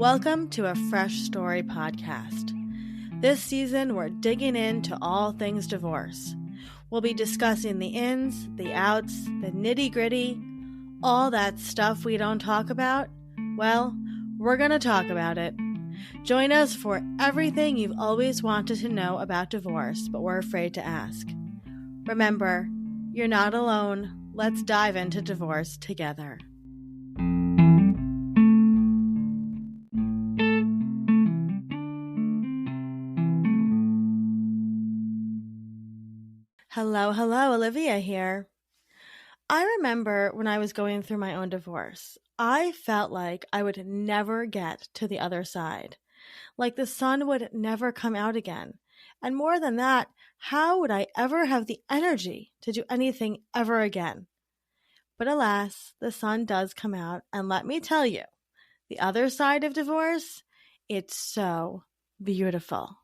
Welcome to a Fresh Story podcast. This season, we're digging into all things divorce. We'll be discussing the ins, the outs, the nitty-gritty, all that stuff we don't talk about. Well, we're going to talk about it. Join us for everything you've always wanted to know about divorce, but were afraid to ask. Remember, you're not alone. Let's dive into divorce together. Hello, Olivia here. I remember when I was going through my own divorce, I felt like I would never get to the other side, like the sun would never come out again. And more than that, how would I ever have the energy to do anything ever again? But alas, the sun does come out, and let me tell you, the other side of divorce, it's so beautiful.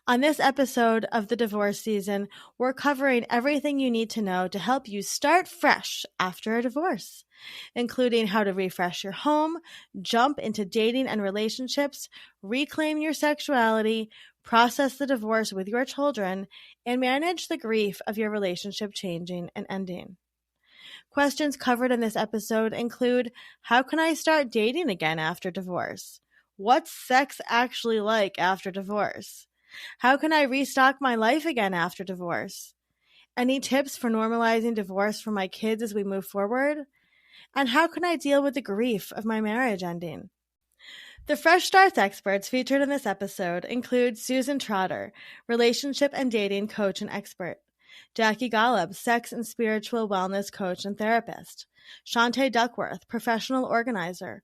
On this episode of the divorce season, we're covering everything you need to know to help you start fresh after a divorce, including how to refresh your home, jump into dating and relationships, reclaim your sexuality, process the divorce with your children, and manage the grief of your relationship changing and ending. Questions covered in this episode include, how can I start dating again after divorce? What's sex actually like after divorce? How can I restock my life again after divorce? Any tips for normalizing divorce for my kids as we move forward? And how can I deal with the grief of my marriage ending? The Fresh Starts experts featured in this episode include Susan Trotter, relationship and dating coach and expert; Jackie Golub, sex and spiritual wellness coach and therapist; Shantae Duckworth, professional organizer;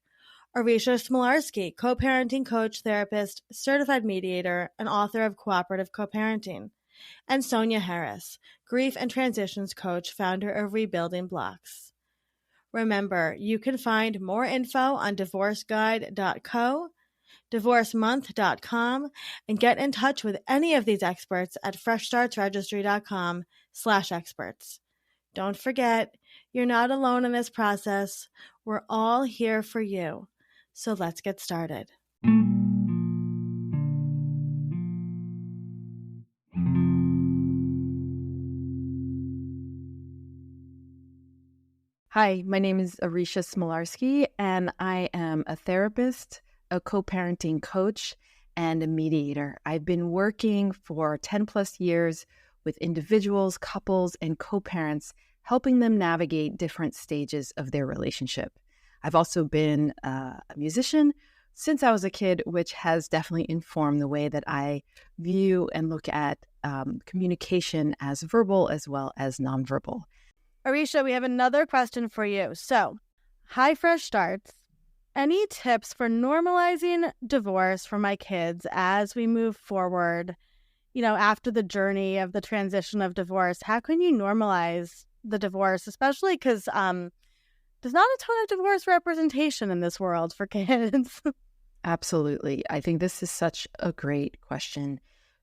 Arisha Smolarski, co-parenting coach, therapist, certified mediator, and author of Cooperative Co-Parenting; and Sonia Harris, grief and transitions coach, founder of Rebuilding Blocks. Remember, you can find more info on divorceguide.co, divorcemonth.com, and get in touch with any of these experts at freshstartsregistry.com/experts. Don't forget, you're not alone in this process. We're all here for you. So let's get started. Hi, my name is Arisha Smolarski, and I am a therapist, a co-parenting coach, and a mediator. I've been working for 10 plus years with individuals, couples, and co-parents, helping them navigate different stages of their relationship. I've also been a musician since I was a kid, which has definitely informed the way that I view and look at communication as verbal as well as nonverbal. Arisha, we have another question for you. So, hi, Fresh Starts. Any tips for normalizing divorce for my kids as we move forward, after the journey of the transition of divorce? How can you normalize the divorce, especially because there's not a ton of divorce representation in this world for kids? Absolutely. I think this is such a great question.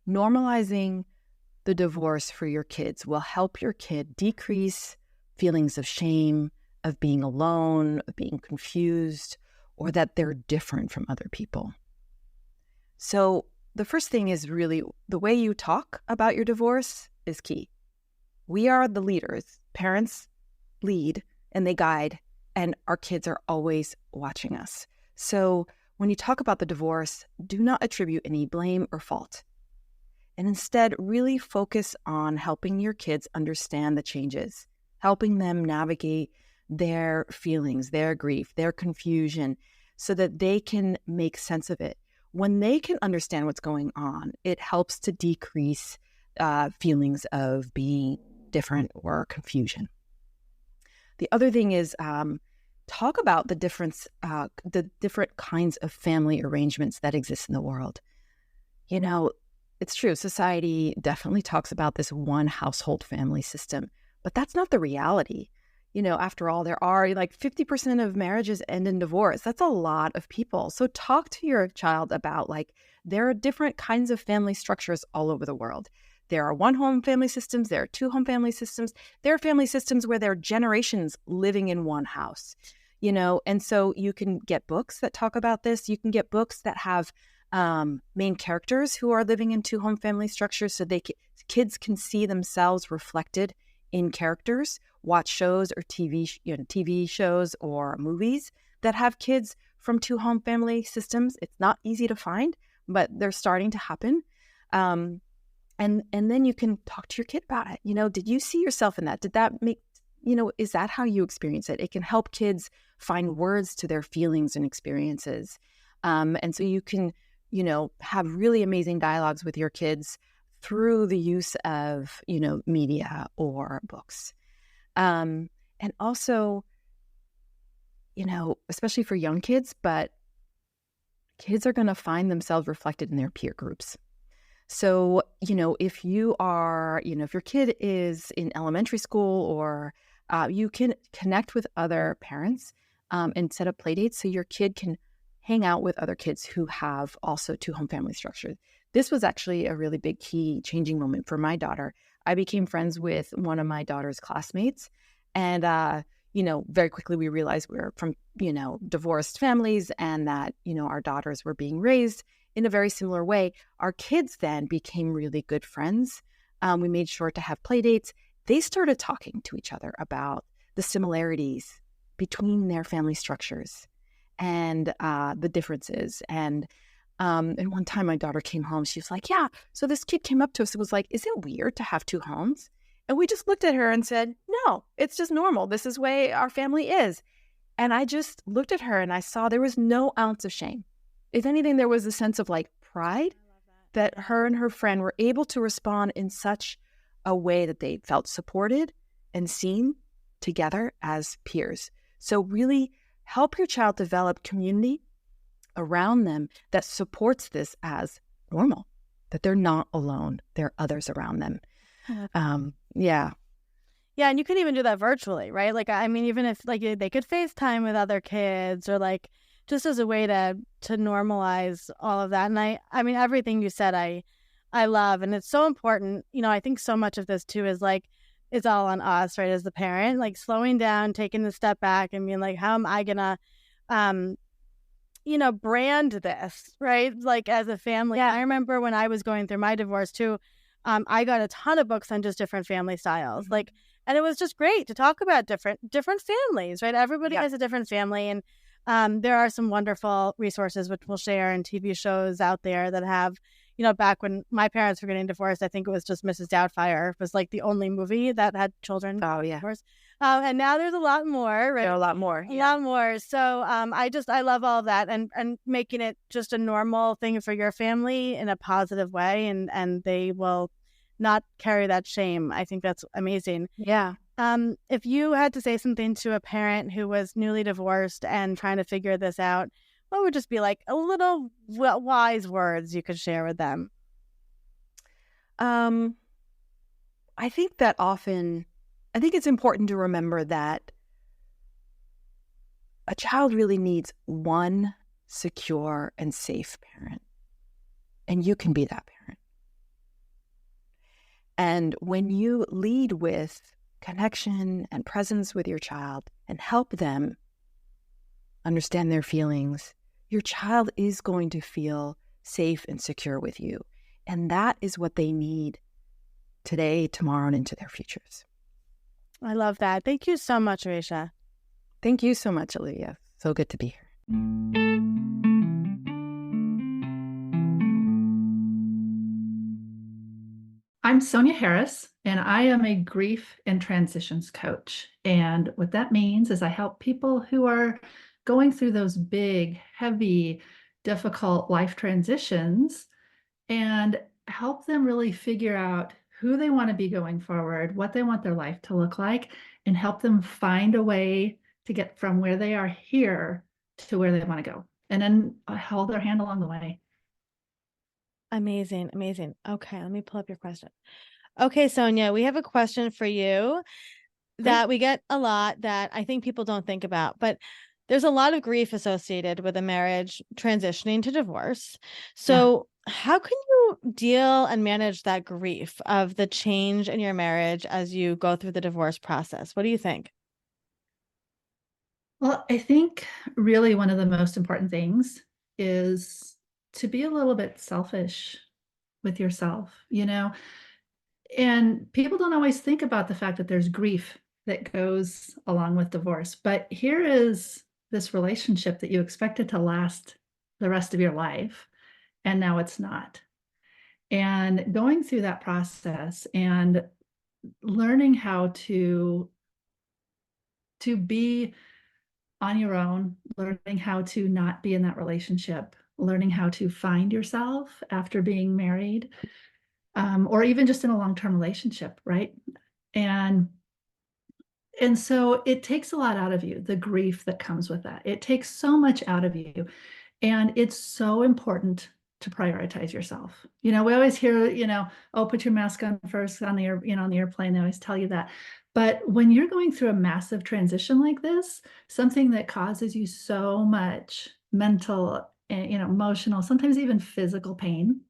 Normalizing the divorce for your kids will help your kid decrease feelings of shame, of being alone, of being confused, or that they're different from other people. So the first thing is really the way you talk about your divorce is key. We are the leaders. Parents lead and they guide, and our kids are always watching us. So when you talk about the divorce, do not attribute any blame or fault, and instead really focus on helping your kids understand the changes, helping them navigate their feelings, their grief, their confusion, so that they can make sense of it. When they can understand what's going on, it helps to decrease feelings of being different or confusion. The other thing is talk about the different kinds of family arrangements that exist in the world. It's true. Society definitely talks about this one household family system, but that's not the reality. After all, there are 50% of marriages end in divorce. That's a lot of people. So talk to your child about there are different kinds of family structures all over the world. There are one-home family systems. There are two-home family systems. There are family systems where there are generations living in one house. And so you can get books that talk about this. You can get books that have main characters who are living in two-home family structures, so kids can see themselves reflected in characters. Watch shows or TV shows or movies that have kids from two-home family systems. It's not easy to find, but they're starting to happen. And then you can talk to your kid about it. Did you see yourself in that? Did that make, is that how you experience it? It can help kids find words to their feelings and experiences. And so you can, have really amazing dialogues with your kids through the use of, media or books. And also, especially for young kids, but kids are going to find themselves reflected in their peer groups. So, if you are, if your kid is in elementary school, or you can connect with other parents and set up play dates so your kid can hang out with other kids who have also two-home family structures. This was actually a really big key changing moment for my daughter. I became friends with one of my daughter's classmates, and very quickly we realized we were from, divorced families, and that, our daughters were being raised in a very similar way. Our kids then became really good friends. We made sure to have play dates. They started talking to each other about the similarities between their family structures and the differences. And one time my daughter came home, she was like, yeah, so this kid came up to us and was like, is it weird to have two homes? And we just looked at her and said, no, it's just normal. This is the way our family is. And I just looked at her and I saw there was no ounce of shame. If anything, there was a sense of pride that her and her friend were able to respond in such a way that they felt supported and seen together as peers. So really help your child develop community around them that supports this as normal, that they're not alone. There are others around them. Yeah. Yeah, and you can even do that virtually, right? Even if they could FaceTime with other kids, or just as a way to normalize all of that. And I mean, everything you said, I love, and it's so important. I think so much of this too is it's all on us, right? As the parent, slowing down, taking the step back and being how am I gonna, brand this, right? As a family. Yeah. I remember when I was going through my divorce too, I got a ton of books on just different family styles, and it was just great to talk about different families, right? Everybody has a different family, and there are some wonderful resources which we'll share, and TV shows out there that have, back when my parents were getting divorced, I think it was just Mrs. Doubtfire was the only movie that had children. Oh yeah. Divorced. And now there's a lot more, right? There are a lot more. A lot more. So I love all of that, and making it just a normal thing for your family in a positive way, and they will not carry that shame. I think that's amazing. Yeah. If you had to say something to a parent who was newly divorced and trying to figure this out, what would just be a little wise words you could share with them? I think that I think it's important to remember that a child really needs one secure and safe parent, and you can be that parent. And when you lead with connection and presence with your child and help them understand their feelings, your child is going to feel safe and secure with you. And that is what they need today, tomorrow, and into their futures. I love that. Thank you so much, Aisha. Thank you so much, Olivia. So good to be here. I'm Sonia Harris, and I am a grief and transitions coach. And what that means is I help people who are going through those big, heavy, difficult life transitions and help them really figure out who they want to be going forward, what they want their life to look like, and help them find a way to get from where they are here to where they want to go. And then hold their hand along the way. Amazing. Amazing. Okay, let me pull up your question. Okay, Sonia, we have a question for you that we get a lot that I think people don't think about, but there's a lot of grief associated with a marriage transitioning to divorce. So how can you deal and manage that grief of the change in your marriage as you go through the divorce process? What do you think? Well, I think really one of the most important things is to be a little bit selfish with yourself, and people don't always think about the fact that there's grief that goes along with divorce. But here is this relationship that you expected to last the rest of your life, and now it's not. And going through that process and learning how to be on your own, learning how to not be in that relationship, learning how to find yourself after being married, or even just in a long-term relationship, right? And and so it takes a lot out of you, the grief that comes with that. It takes so much out of you. And it's so important to prioritize yourself. We always hear, oh, put your mask on first on the on the airplane. They always tell you that. But when you're going through a massive transition like this, something that causes you so much mental and emotional, sometimes even physical pain,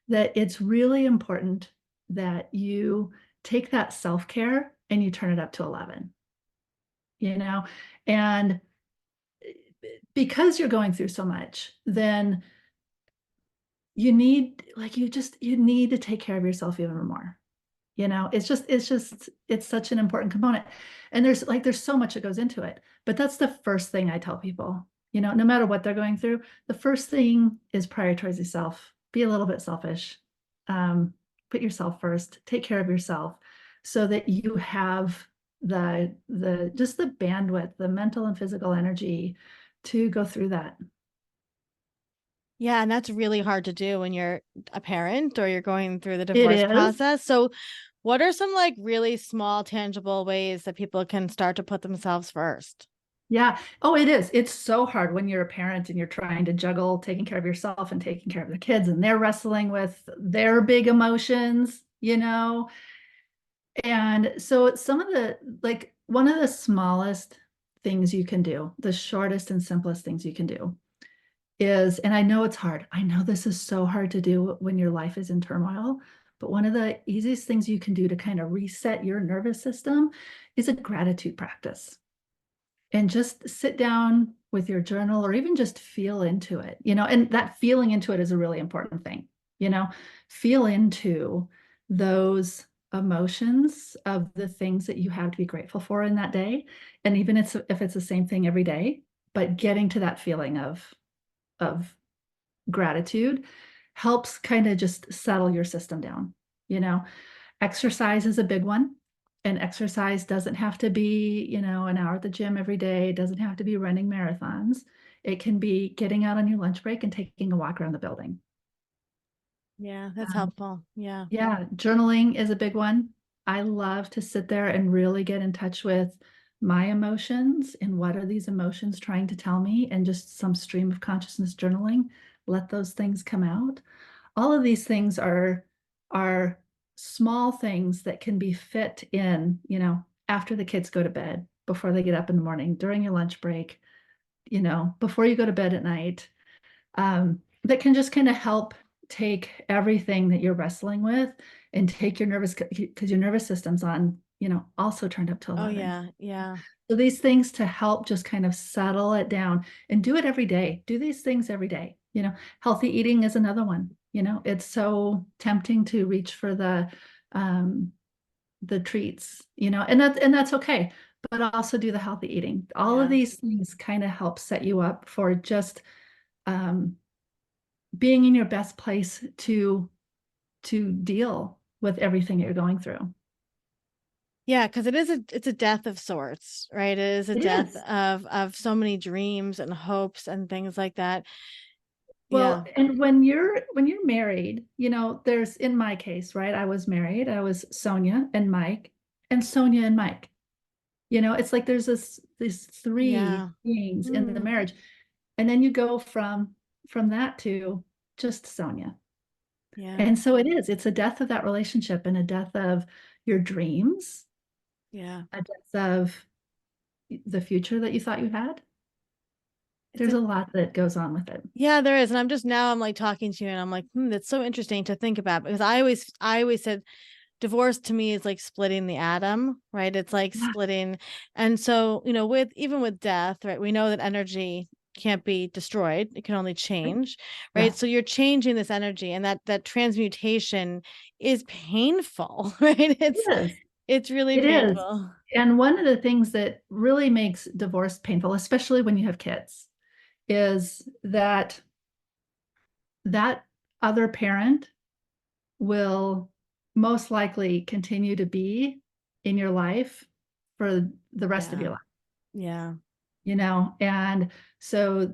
that it's really important that you take that self-care and you turn it up to 11, and because you're going through so much, then you need, like, you need to take care of yourself even more. It's such an important component. And there's so much that goes into it. But that's the first thing I tell people, no matter what they're going through. The first thing is prioritize yourself, be a little bit selfish, put yourself first, take care of yourself so that you have the just the bandwidth, the mental and physical energy to go through that. Yeah, and that's really hard to do when you're a parent or you're going through the It divorce is. process. So, what are some like really small, tangible ways that people can start to put themselves first? Yeah. Oh, it is. It's so hard when you're a parent and you're trying to juggle taking care of yourself and taking care of the kids, and they're wrestling with their big emotions. And so some of like one of the smallest things you can do, the shortest and simplest things you can do is, and I know it's hard. I know this is so hard to do when your life is in turmoil, but one of the easiest things you can do to kind of reset your nervous system is a gratitude practice, and just sit down with your journal or even just feel into it, and that feeling into it is a really important thing, you know, feel into those emotions of the things that you have to be grateful for in that day. And even if it's the same thing every day, but getting to that feeling of gratitude helps kind of just settle your system down, you know. Exercise is a big one. And exercise doesn't have to be, an hour at the gym every day. It doesn't have to be running marathons. It can be getting out on your lunch break and taking a walk around the building. Yeah, that's Um, helpful. Yeah. yeah, journaling is a big one. I love to sit there and really get in touch with my emotions and what are these emotions trying to tell me, and just some stream of consciousness journaling, let those things come out. All of these things are small things that can be fit in, after the kids go to bed, before they get up in the morning, during your lunch break, before you go to bed at night, that can just kind of help take everything that you're wrestling with and take your nervous, because your nervous system's on, also turned up to Oh 11. yeah, yeah. So these things to help just kind of settle it down, and do it every day. Do these things every day. Healthy eating is another one. It's so tempting to reach for um, the treats, and that's okay. But also do the healthy eating. All of Yeah. these things kind of help set you up for just um, being in your best place to deal with everything you're going through. Yeah, because it's a death of sorts, right? It is a It death is. of so many dreams and hopes and things like that. Well, Yeah. and when you're married, there's, in my case, right? I was married. I was Sonia and Mike, and Sonia and Mike. It's like there's these three Yeah. beings in the Mm, marriage. And then you go from that to just Sonia. yeah. And so it's a death of that relationship, and a death of your dreams, Yeah. a death of the future that you thought you had. It's There's a a lot that goes on with it. Yeah, there is. And I'm like talking to you and I'm like, that's so interesting to think about because I always said divorce to me is like splitting the atom, right? It's like Yeah. splitting. And so, with even with death, right, we know that energy can't be destroyed. It can only Right? change, right? Yes, So you're changing this energy, and that transmutation is painful, right? it is. It's really It is. painful. And one of the things that really makes divorce painful, especially when you have kids, is that that other parent will most likely continue to be in your life for the rest of Yeah. your life, Yeah. and so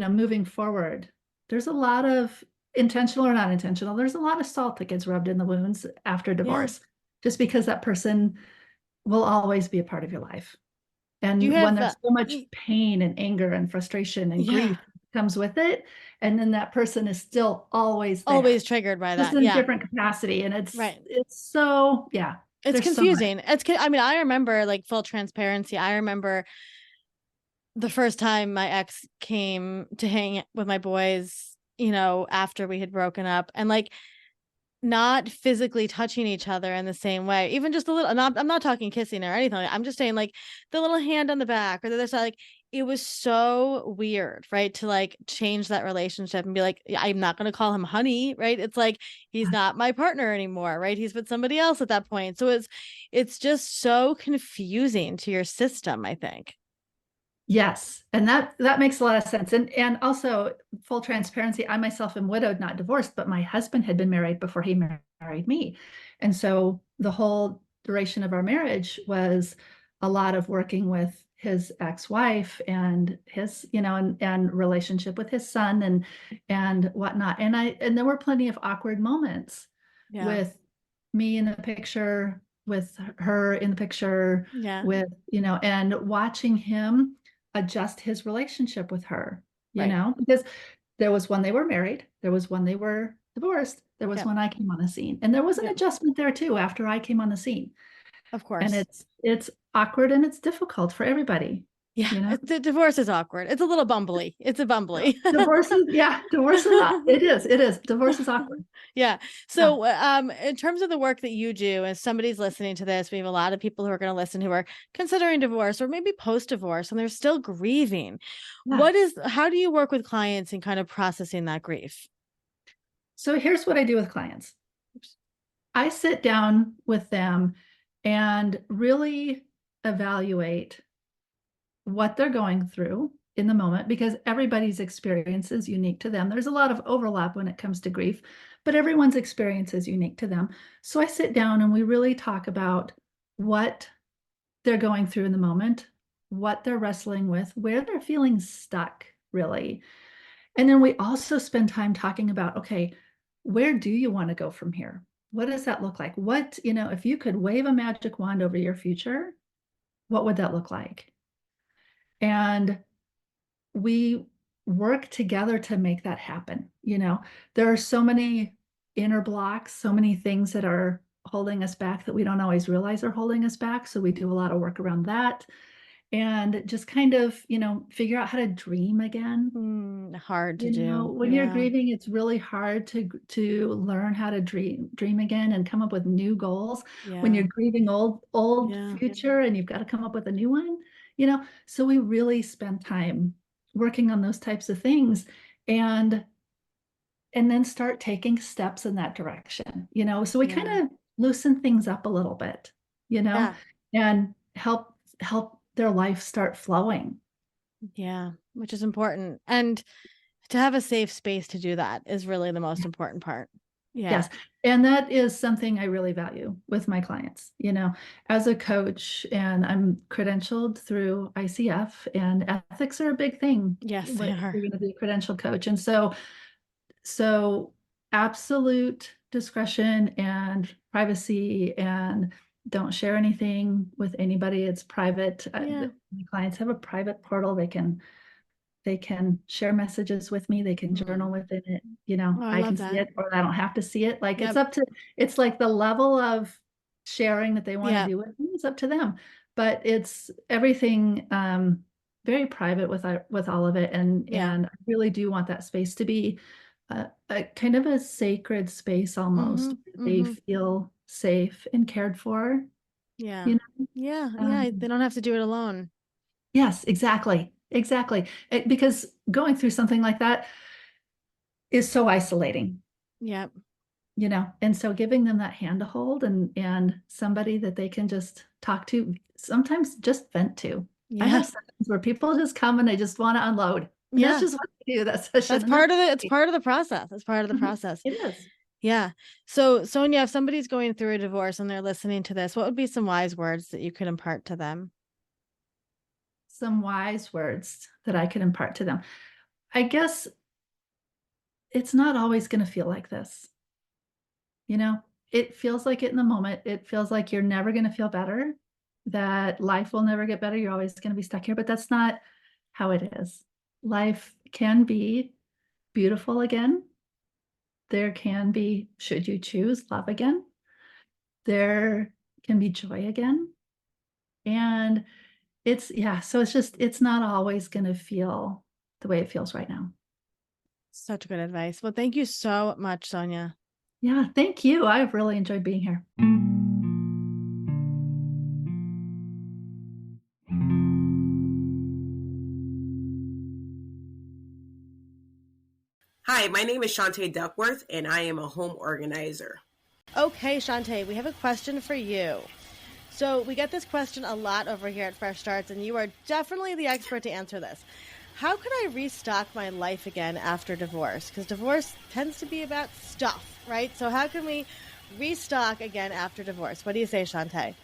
moving forward, there's a lot of intentional or not intentional, there's a lot of salt that gets rubbed in the wounds after Yeah. divorce, just because that person will always be a part of your life. Do you And when have there's so much pain and anger and frustration and yeah, grief comes with it, and then that person is still always always there, triggered by just that. in Yeah. different capacity. And it's Right. it's so, yeah, It's there's so much. confusing. I mean, I remember, like, full transparency. I remember the first time my ex came to hang with my boys, after we had broken up, and like not physically touching each other in the same way, even just a little. I'm not talking kissing or anything. I'm just saying, like, the little hand on the back or the other side. Like, it was so weird, right? To like change that relationship and be like, I'm not going to call him honey, right? It's like he's not my partner anymore, right? He's with somebody else at that point. So it's just so confusing to your system, I think. Yes, and that makes a lot of sense. And also, full transparency, I myself am widowed, not divorced, but my husband had been married before he married me. And so the whole duration of our marriage was a lot of working with his ex-wife and his, and relationship with his son and whatnot. And there were plenty of awkward moments Yeah. with me in the picture, with her in the picture, Yeah. with, and watching him adjust his relationship with her, Right. because there was when they were married, there was when they were divorced, there was Yep. when I came on the scene. And there was an Yep. adjustment there too after I came on the scene. Of And course. it's awkward and it's difficult for everybody, Yeah. you know. The divorce is awkward. It's a little bumbly. It's a bumbly. Divorce is divorce is awkward. Yeah. Yeah. So, in terms of the work that you do, as somebody's listening to this, we have a lot of people who are going to listen who are considering divorce or maybe post divorce and they're still grieving. Yeah. How do you work with clients in kind of processing that grief? So here's what I do with clients. Oops. I sit down with them and really evaluate what they're going through in the moment, because everybody's experience is unique to them. There's a lot of overlap when it comes to grief, but everyone's experience is unique to them. So I sit down and we really talk about what they're going through in the moment, what they're wrestling with, where they're feeling stuck, really. And then we also spend time talking about, okay, where do you want to go from here? What does that look like? If you could wave a magic wand over your future, what would that look like? And we work together to make that happen. There are so many inner blocks, so many things that are holding us back that we don't always realize are holding us back. So we do a lot of work around that and just kind of, figure out how to dream again. Hard to do. When you're Yeah. grieving, it's really hard to learn how to dream again and come up with new goals. When you're Yeah. grieving old Yeah. future and you've got to come up with a new one, so we really spend time working on those types of things and then start taking steps in that direction, so we Yeah. kind of loosen things up a little bit, you know, Yeah. and help their life start flowing. Yeah. Which is important. And to have a safe space to do that is really the most important part. Yeah. Yes. And that is something I really value with my clients, as a coach, and I'm credentialed through ICF, and ethics are a big thing Yes, they when are. you're going to be a credentialed coach. And so absolute discretion and privacy, and don't share anything with anybody. It's private. Yeah. My clients have a private portal. They can share messages with me. They can journal Mm. within it. Oh, I I love can see that. it or I don't have to see it. Like Yep. it's like the level of sharing that they want to Yeah. do with me is up to them. But it's everything very private with all of it. And Yeah. I really do want that space to be a kind of a sacred space almost. Mm-hmm. Where they Mm-hmm. feel safe and cared for, Yeah. you know? Yeah. Yeah. They don't have to do it alone. Yes, exactly. Exactly. Because going through something like that is so isolating, Yep. and so giving them that hand to hold and somebody that they can just talk to, sometimes just vent to. I Yeah. have sessions where people just come and they just want to unload. And that's Yeah. just what they do that session. That's And that's part of it's great. part of the process. It's part of the Mhm. process. It is. Yeah. So, Sonia, if somebody's going through a divorce and they're listening to this, what would be some wise words that you could impart to them? Some wise words that I could impart to them. I guess it's not always going to feel like this. You know, it feels like it in the moment. It feels like you're never going to feel better, that life will never get better. You're always going to be stuck here, but that's not how it is. Life can be beautiful again. There can be, should you choose, love again. There can be joy again. And so it's not always going to feel the way it feels right now. Such good advice. Well, thank you so much, Sonia. Yeah, thank you. I've really enjoyed being here. Hi, my name is Shantae Duckworth, and I am a home organizer. Okay, Shantae, we have a question for you. So we get this question a lot over here at Fresh Starts, and you are definitely the expert to answer this. How can I restock my life again after divorce? Because divorce tends to be about stuff, right? So how can we restock again after divorce? What do you say, Shantae?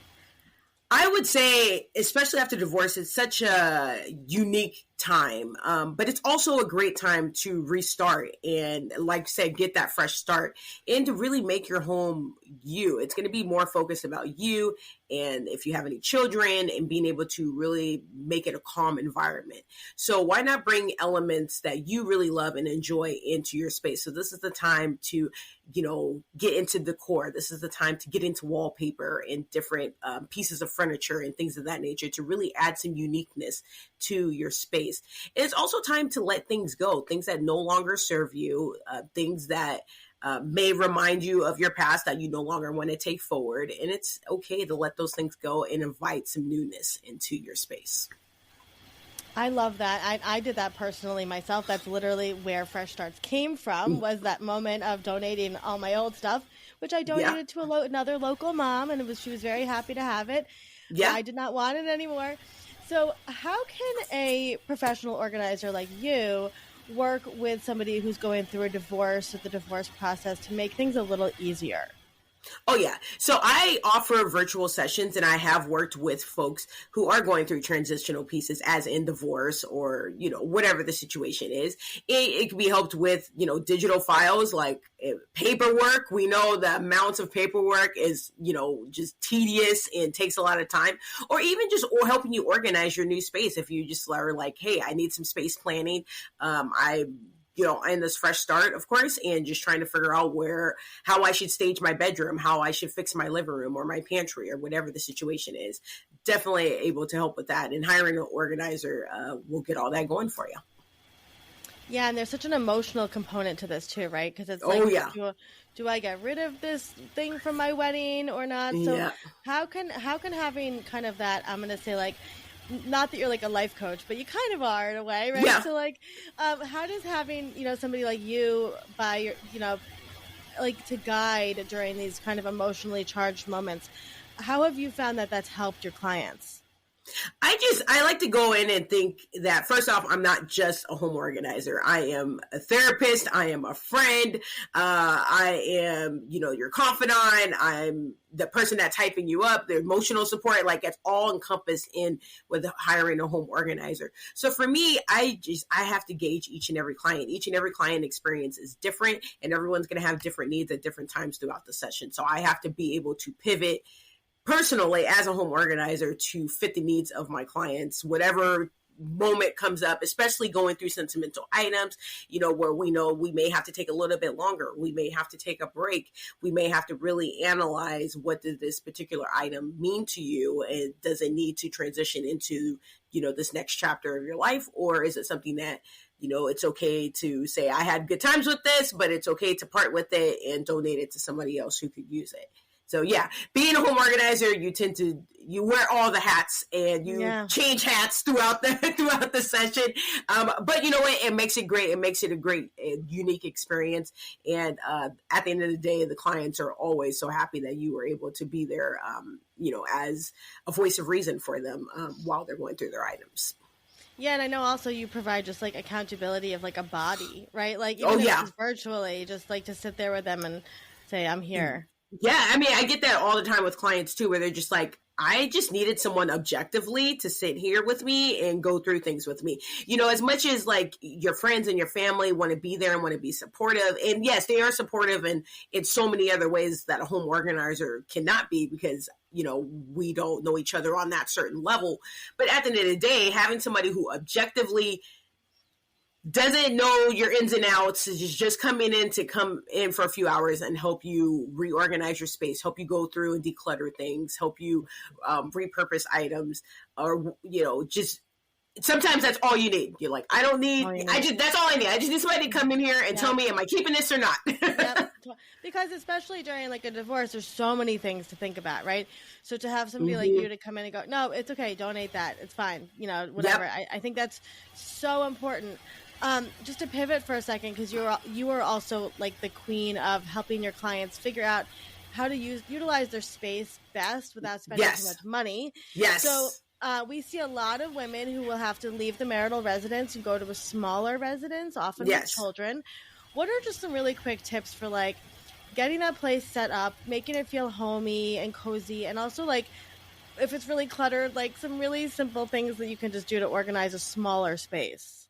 I would say, especially after divorce, it's such a unique time, but it's also a great time to restart and, like I said, get that fresh start and to really make your home you. It's going to be more focused about you and if you have any children and being able to really make it a calm environment. So why not bring elements that you really love and enjoy into your space? So this is the time to get into decor. This is the time to get into wallpaper and different pieces of furniture and things of that nature to really add some uniqueness to your space. And it's also time to let things go, things that no longer serve you, things that may remind you of your past that you no longer want to take forward. And it's okay to let those things go and invite some newness into your space. I love that. I did that personally myself. That's literally where Fresh Starts came from, was that moment of donating all my old stuff, which I donated to another local mom, and she was very happy to have it. Yeah. I did not want it anymore. So how can a professional organizer like you work with somebody who's going through a divorce or the divorce process to make things a little easier? Oh, yeah. So I offer virtual sessions and I have worked with folks who are going through transitional pieces as in divorce or, whatever the situation is. It can be helped with, digital files like paperwork. We know the amounts of paperwork is, just tedious and takes a lot of time, or even just helping you organize your new space. If you just are like, hey, I need some space planning. In this fresh start, of course, and just trying to figure out how I should stage my bedroom, how I should fix my living room or my pantry or whatever the situation is. Definitely able to help with that. And hiring an organizer will get all that going for you. Yeah, and there's such an emotional component to this too, right? Because it's like, do I get rid of this thing from my wedding or not? So how can having kind of that, I'm going to say like, not that you're like a life coach, but you kind of are in a way, right? Yeah. So like, how does having, somebody like you by your, like to guide during these kind of emotionally charged moments, how have you found that that's helped your clients? I like to go in and think that first off, I'm not just a home organizer. I am a therapist. I am a friend. I am, your confidant. I'm the person that's hyping you up, the emotional support. Like it's all encompassed in with hiring a home organizer. So for me, I have to gauge each and every client. Each and every client experience is different and everyone's going to have different needs at different times throughout the session. So I have to be able to pivot personally as a home organizer to fit the needs of my clients, whatever moment comes up, especially going through sentimental items, where we know we may have to take a little bit longer. We may have to take a break. We may have to really analyze what does this particular item mean to you? And does it need to transition into, this next chapter of your life? Or is it something that it's okay to say, I had good times with this, but it's okay to part with it and donate it to somebody else who could use it. So yeah, being a home organizer, you wear all the hats and you change hats throughout the session. But you know what? It makes it great. It makes it a great, unique experience. And at the end of the day, the clients are always so happy that you were able to be there, as a voice of reason for them while they're going through their items. Yeah, and I know also you provide just like accountability of like a body, right? Like even if it's virtually, just like to sit there with them and say, I'm here. Yeah, I mean, I get that all the time with clients too, where they're just like, I just needed someone objectively to sit here with me and go through things with me. As much as like your friends and your family want to be there and want to be supportive. And yes, they are supportive in so many other ways that a home organizer cannot be, because, we don't know each other on that certain level. But at the end of the day, having somebody who objectively doesn't know your ins and outs, is just come in for a few hours and help you reorganize your space, help you go through and declutter things, help you repurpose items, or just sometimes that's all you need. You're like, I don't need, that's all I need. I just need somebody to come in here and tell me, am I keeping this or not? Yep. Because especially during like a divorce, there's so many things to think about, right? So to have somebody like you to come in and go, no, it's okay, donate that, it's fine, whatever. Yep. I think that's so important. Just to pivot for a second, because you are also like the queen of helping your clients figure out how to utilize their space best without spending too much money. Yes. So we see a lot of women who will have to leave the marital residence and go to a smaller residence, often with children. What are just some really quick tips for like getting that place set up, making it feel homey and cozy, and also like if it's really cluttered, like some really simple things that you can just do to organize a smaller space?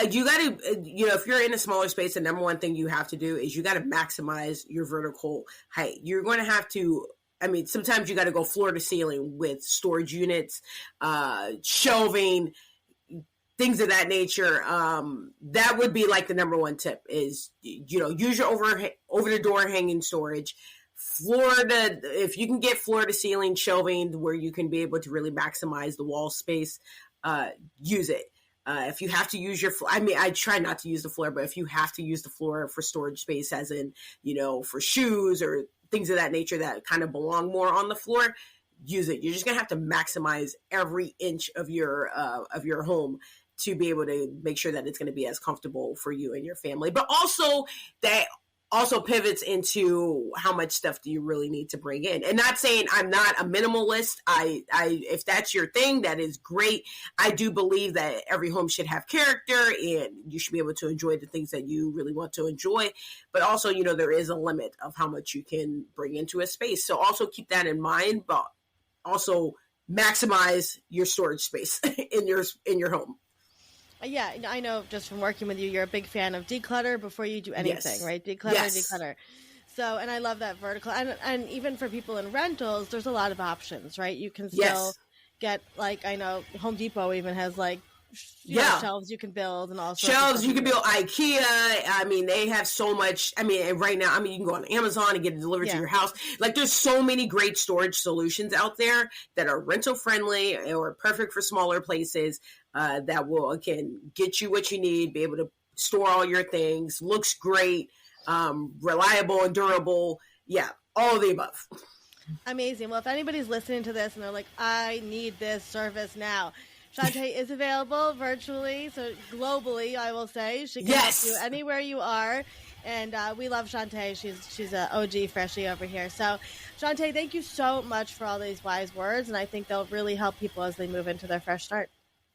You got to, if you're in a smaller space, the number one thing you have to do is you got to maximize your vertical height. You're going to have to, sometimes you got to go floor to ceiling with storage units, shelving, things of that nature. That would be like the number one tip is, use your over the door hanging storage. If you can get floor to ceiling shelving where you can be able to really maximize the wall space, use it. If you have to use your floor, I try not to use the floor, but if you have to use the floor for storage space, as in, for shoes or things of that nature that kind of belong more on the floor, use it. You're just going to have to maximize every inch of your home to be able to make sure that it's going to be as comfortable for you and your family, but also that also pivots into how much stuff do you really need to bring in. And not saying I'm not a minimalist. I if that's your thing, that is great. I do believe that every home should have character and you should be able to enjoy the things that you really want to enjoy. But also, there is a limit of how much you can bring into a space. So also keep that in mind, but also maximize your storage space in your home. Yeah, I know just from working with you, you're a big fan of declutter before you do anything, right? Declutter. So, and I love that vertical. And even for people in rentals, there's a lot of options, right? You can still get, like, I know Home Depot even has like, shelves you can build and all sorts shelves you can build. IKEA, they have so much. Right now, you can go on Amazon and get it delivered to your house. Like, there's so many great storage solutions out there that are rental friendly or perfect for smaller places, that will, again, get you what you need, be able to store all your things, looks great, reliable and durable. Yeah, all of the above. Amazing. Well, if anybody's listening to this and they're like, I need this service now, Shantae is available virtually, so globally, I will say. She can help you anywhere you are, and we love Shantae. She's an OG freshie over here. So, Shantae, thank you so much for all these wise words, and I think they'll really help people as they move into their fresh start.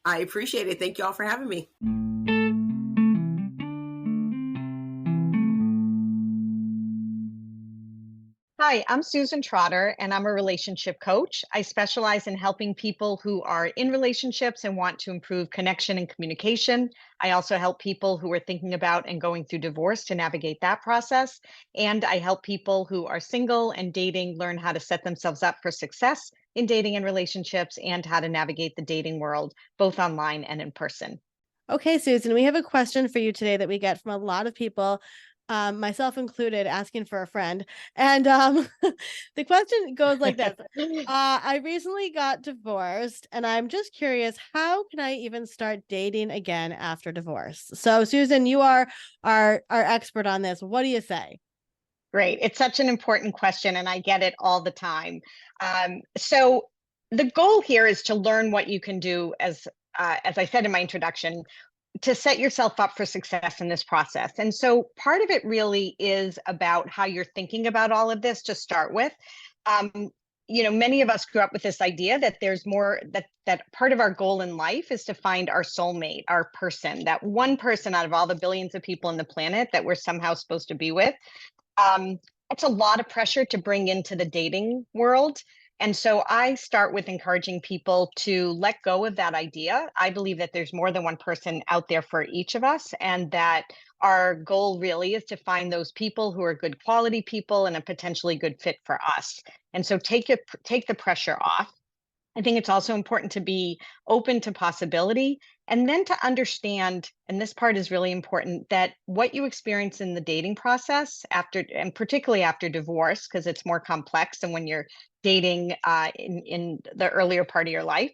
I appreciate it. Thank you all for having me. Hi, I'm Susan Trotter, and I'm a relationship coach. I specialize in helping people who are in relationships and want to improve connection and communication. I also help people who are thinking about and going through divorce to navigate that process. And I help people who are single and dating learn how to set themselves up for success in dating and relationships and how to navigate the dating world, both online and in person. Okay, Susan, we have a question for you today that we get from a lot of people myself included, asking for a friend. And the question goes like this. I recently got divorced, and I'm just curious, how can I even start dating again after divorce? So, Susan, you are our expert on this. What do you say? Great. It's such an important question, and I get it all the time. So the goal here is to learn what you can do, as I said in my introduction, to set yourself up for success in this process. And so part of it really is about how you're thinking about all of this to start with. Um, Many of us grew up with this idea that there's more, that part of our goal in life is to find our soulmate, our person, that one person out of all the billions of people on the planet that we're somehow supposed to be with. um, it's a lot of pressure to bring into the dating world. And so I start with encouraging people to let go of that idea. I believe that there's more than one person out there for each of us, and that our goal really is to find those people who are good quality people and a potentially good fit for us. And so take the pressure off. I think it's also important to be open to possibility, and then to understand, and this part is really important, that what you experience in the dating process after, and particularly after divorce, because it's more complex than when you're dating in the earlier part of your life,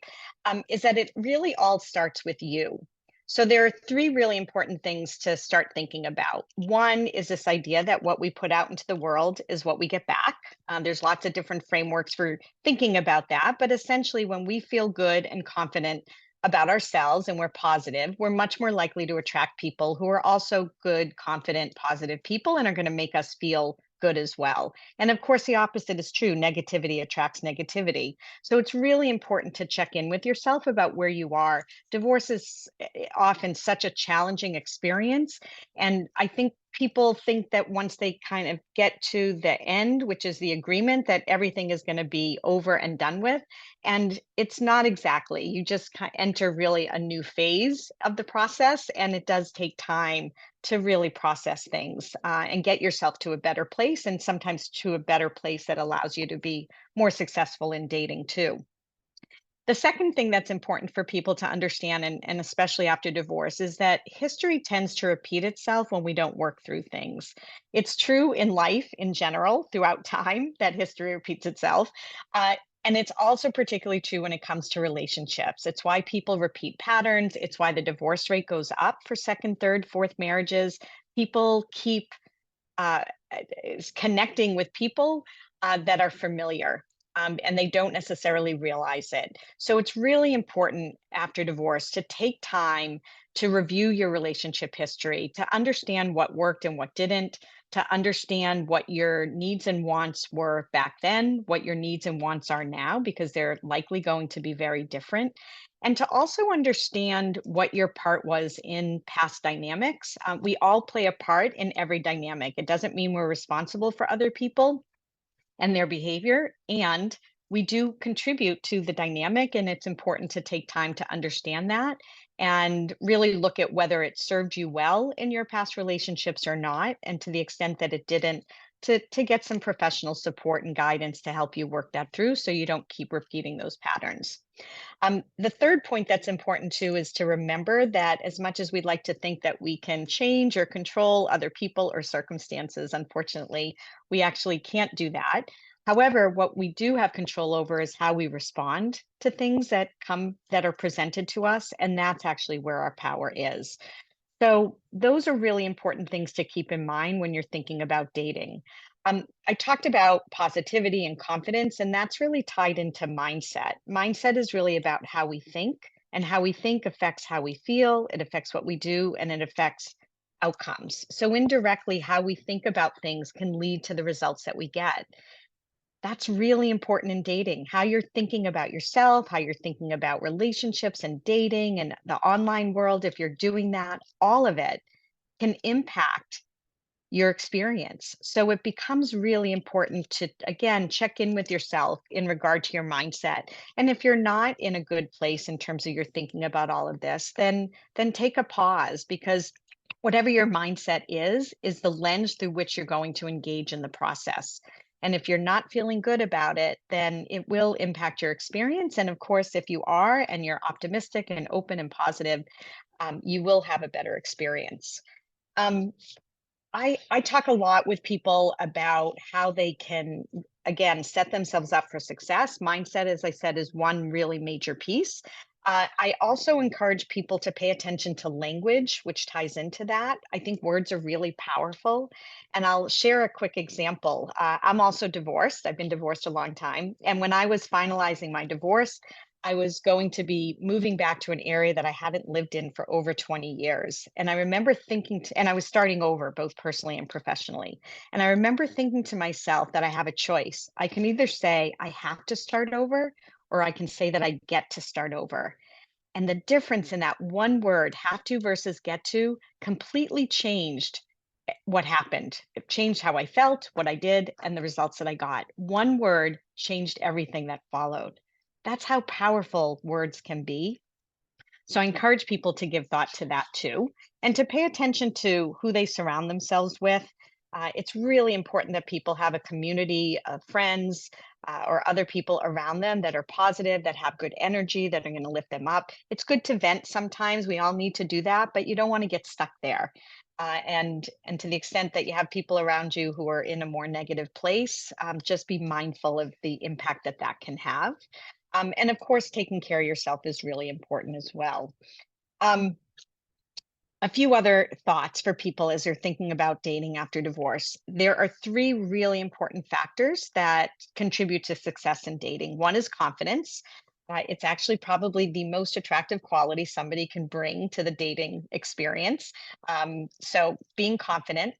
is that it really all starts with you. So there are three really important things to start thinking about. One is this idea that what we put out into the world is what we get back. There's lots of different frameworks for thinking about that, but essentially, when we feel good and confident about ourselves and we're positive, we're much more likely to attract people who are also good, confident, positive people and are going to make us feel good as well. And of course, the opposite is true. Negativity attracts negativity. So it's really important to check in with yourself about where you are. Divorce is often such a challenging experience. And I think people think that once they kind of get to the end, which is the agreement, that everything is going to be over and done with. And it's not exactly. You just enter really a new phase of the process, and it does take time to really process things and get yourself to a better place, and sometimes to a better place that allows you to be more successful in dating too. The second thing that's important for people to understand, and especially after divorce, is that history tends to repeat itself when we don't work through things. It's true in life in general throughout time that history repeats itself. And it's also particularly true when it comes to relationships. It's why people repeat patterns. It's why the divorce rate goes up for second, third, fourth marriages. People keep uh, is connecting with people that are familiar, and they don't necessarily realize it. So it's really important after divorce to take time to review your relationship history, to understand what worked and what didn't, to understand what your needs and wants were back then, what your needs and wants are now, because they're likely going to be very different, and to also understand what your part was in past dynamics. We all play a part in every dynamic. It doesn't mean we're responsible for other people and their behavior. And we do contribute to the dynamic, and it's important to take time to understand that and really look at whether it served you well in your past relationships or not. And to the extent that it didn't, to get some professional support and guidance to help you work that through so you don't keep repeating those patterns. The third point that's important too is to remember that as much as we'd like to think that we can change or control other people or circumstances, unfortunately, we actually can't do that. However, what we do have control over is how we respond to things that are presented to us, and that's actually where our power is. So those are really important things to keep in mind when you're thinking about dating. I talked about positivity and confidence, and that's really tied into mindset. Mindset is really about how we think, and how we think affects how we feel, it affects what we do, and it affects outcomes. So indirectly, how we think about things can lead to the results that we get. That's really important in dating. How you're thinking about yourself, how you're thinking about relationships and dating and the online world, if you're doing that, all of it can impact your experience. So it becomes really important to, again, check in with yourself in regard to your mindset. And if you're not in a good place in terms of your thinking about all of this, then take a pause, because whatever your mindset is the lens through which you're going to engage in the process. And if you're not feeling good about it, then it will impact your experience. And of course, if you are and you're optimistic and open and positive, you will have a better experience. Um, I talk a lot with people about how they can, again, set themselves up for success. Mindset, as I said, is one really major piece. I also encourage people to pay attention to language, which ties into that. I think words are really powerful. And I'll share a quick example. I'm also divorced. I've been divorced a long time. And when I was finalizing my divorce, I was going to be moving back to an area that I hadn't lived in for over 20 years. And I remember and I was starting over both personally and professionally. And I remember thinking to myself that I have a choice. I can either say I have to start over, or I can say that I get to start over. And the difference in that one word, have to versus get to, completely changed what happened. It changed how I felt, what I did, and the results that I got. One word changed everything that followed. That's how powerful words can be. So I encourage people to give thought to that too, and to pay attention to who they surround themselves with. It's really important that people have a community of friends or other people around them that are positive, that have good energy, that are going to lift them up. It's good to vent sometimes. We all need to do that, but you don't want to get stuck there. And to the extent that you have people around you who are in a more negative place, just be mindful of the impact that that can have. And of course, taking care of yourself is really important as well. Um, a few other thoughts for people as they're thinking about dating after divorce. There are three really important factors that contribute to success in dating. One is confidence. It's actually probably the most attractive quality somebody can bring to the dating experience. So, being confident.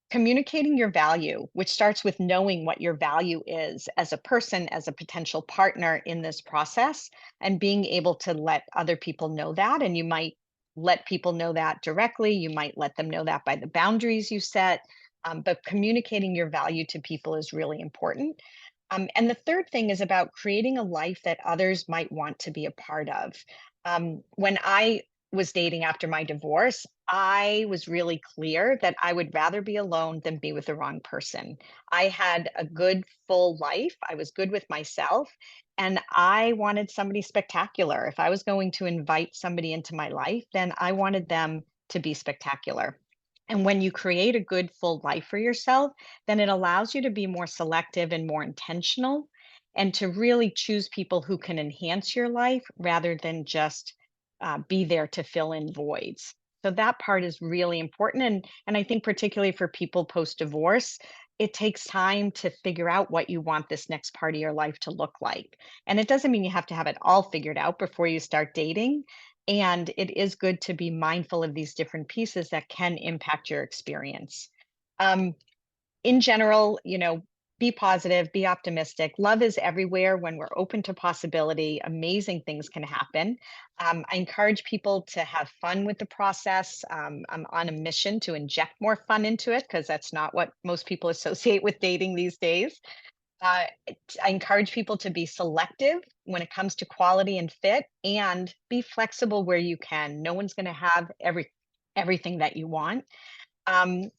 Communicating your value, which starts with knowing what your value is as a person, as a potential partner in this process, and being able to let other people know that. And you might let people know that directly. You might let them know that by the boundaries you set. But communicating your value to people is really important. And the third thing is about creating a life that others might want to be a part of. When I was dating after my divorce, I was really clear that I would rather be alone than be with the wrong person. I had a good, full life. I was good with myself, and I wanted somebody spectacular. If I was going to invite somebody into my life, then I wanted them to be spectacular. And when you create a good, full life for yourself, then it allows you to be more selective and more intentional and to really choose people who can enhance your life rather than just be there to fill in voids. So that part is really important. And I think particularly for people post divorce, it takes time to figure out what you want this next part of your life to look like. And it doesn't mean you have to have it all figured out before you start dating. And it is good to be mindful of these different pieces that can impact your experience. Um, in general, be positive, be optimistic. Love is everywhere. When we're open to possibility, amazing things can happen. I encourage people to have fun with the process. I'm on a mission to inject more fun into it because that's not what most people associate with dating these days. Uh, I encourage people to be selective when it comes to quality and fit, and be flexible where you can. No one's going to have everything that you want. And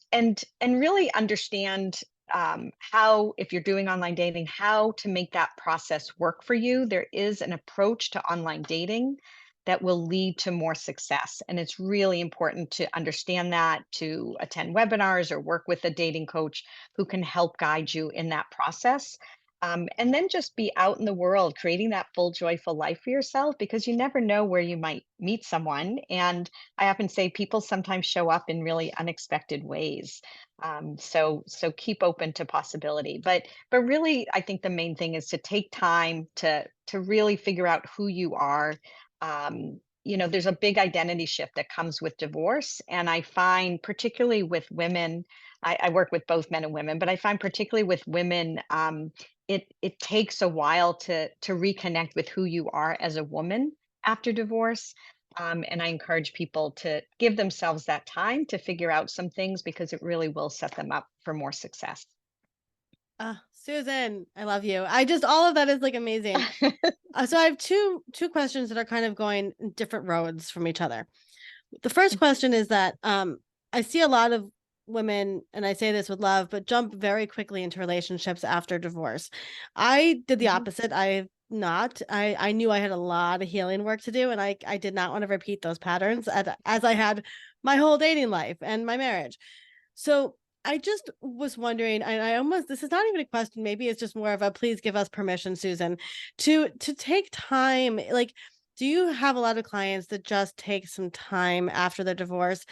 really understand how, if you're doing online dating, how to make that process work for you. There is an approach to online dating that will lead to more success, and it's really important to understand that, to attend webinars or work with a dating coach who can help guide you in that process. And then just be out in the world creating that full joyful life for yourself, because you never know where you might meet someone. And I often say people sometimes show up in really unexpected ways. So keep open to possibility. But really, I think the main thing is to take time to really figure out who you are. There's a big identity shift that comes with divorce, and I find particularly with women, I work with both men and women, but I find particularly with women, it takes a while to reconnect with who you are as a woman after divorce. And I encourage people to give themselves that time to figure out some things, because it really will set them up for more success. Susan, I love you. All of that is like amazing. So I have two questions that are kind of going in different roads from each other. The first question is that I see a lot of women, and I say this with love, but jump very quickly into relationships after divorce. I did the opposite. I knew I had a lot of healing work to do, and I did not want to repeat those patterns as I had my whole dating life and my marriage. So I just was wondering, and I almost, this is not even a question, maybe it's just more of a please give us permission, Susan, to take time. Like, do you have a lot of clients that just take some time after their divorce?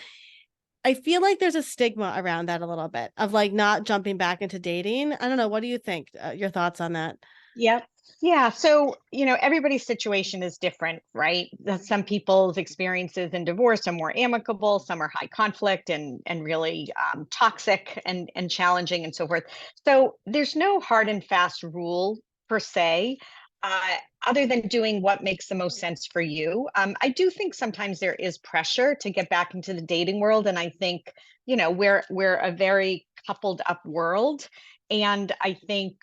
I feel like there's a stigma around that a little bit of like not jumping back into dating. I don't know. What do you think? Your thoughts on that? Yep. Yeah. So, everybody's situation is different, right? Some people's experiences in divorce are more amicable, some are high conflict and really toxic and challenging and so forth. So, there's no hard and fast rule per se, uh, other than doing what makes the most sense for you. I do think sometimes there is pressure to get back into the dating world, and I think we're a very coupled up world, and I think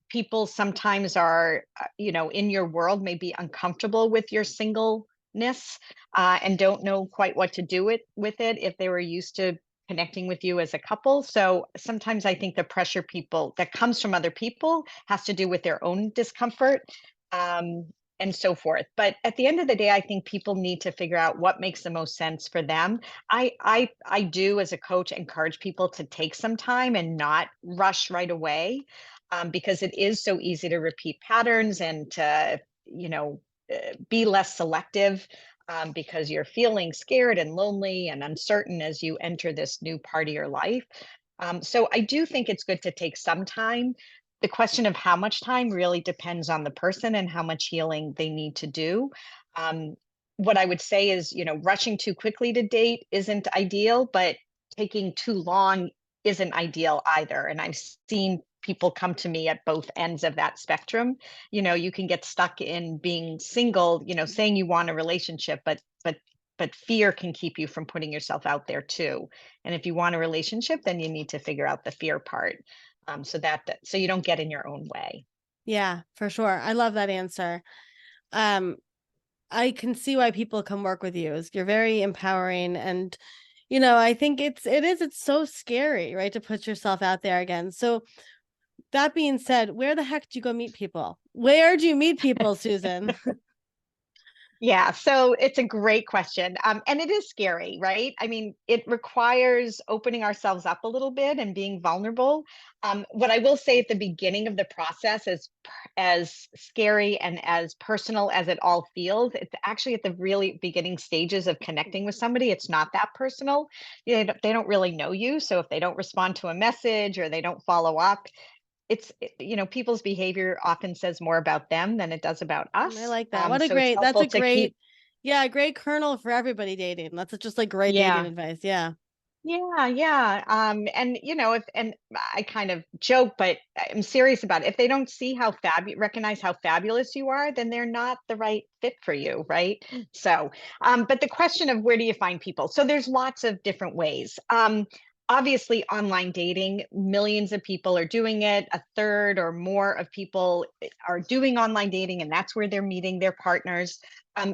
people sometimes are, in your world may be uncomfortable with your singleness, and don't know quite what to do with it if they were used to connecting with you as a couple. So sometimes I think the pressure people that comes from other people has to do with their own discomfort, um, and so forth. But at the end of the day, I think people need to figure out what makes the most sense for them. I do, as a coach, encourage people to take some time and not rush right away, because it is so easy to repeat patterns and to, be less selective, because you're feeling scared and lonely and uncertain as you enter this new part of your life. So I do think it's good to take some time. The question of how much time really depends on the person and how much healing they need to do. Um, what I would say is, rushing too quickly to date isn't ideal, but taking too long isn't ideal either. And I've seen people come to me at both ends of that spectrum. You can get stuck in being single, saying you want a relationship, but fear can keep you from putting yourself out there too. And if you want a relationship, then you need to figure out the fear part, so you don't get in your own way. Yeah, for sure. I love that answer. Um, I can see why people come work with you. You're very empowering, and I think it's so scary, right, to put yourself out there again. So that being said, where the heck do you go meet people? Where do you meet people, Susan? Yeah, so it's a great question. And it is scary, right? I mean, it requires opening ourselves up a little bit and being vulnerable. What I will say at the beginning of the process, as scary and as personal as it all feels, it's actually at the really beginning stages of connecting with somebody. It's not that personal. They don't really know you. So if they don't respond to a message or they don't follow up, people's behavior often says more about them than it does about I us. like that. So it's That's helpful a to keep. yeah, great kernel for everybody dating. That's just like great dating Yeah. advice. Yeah. Yeah, yeah. And if and I kind of joke, but I'm serious about it. If they don't see recognize how fabulous you are, then they're not the right fit for you, right? So, but the question of where do you find people? So there's lots of different ways. Obviously, online dating, millions of people are doing it. A third or more of people are doing online dating, and that's where they're meeting their partners.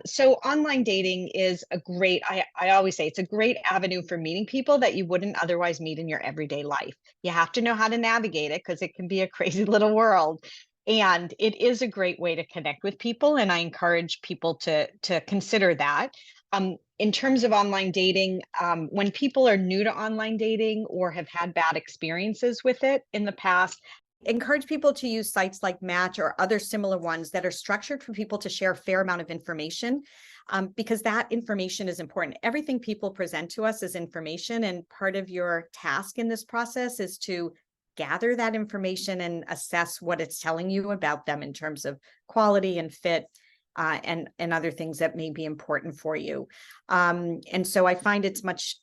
So online dating is I always say it's a great avenue for meeting people that you wouldn't otherwise meet in your everyday life. You have to know how to navigate it because it can be a crazy little world. And it is a great way to connect with people. And I encourage people to consider that. In terms of online dating, when people are new to online dating or have had bad experiences with it in the past, encourage people to use sites like Match or other similar ones that are structured for people to share a fair amount of information, because that information is important. Everything people present to us is information, and part of your task in this process is to gather that information and assess what it's telling you about them in terms of quality and fit, and other things that may be important for you. And so I find it's much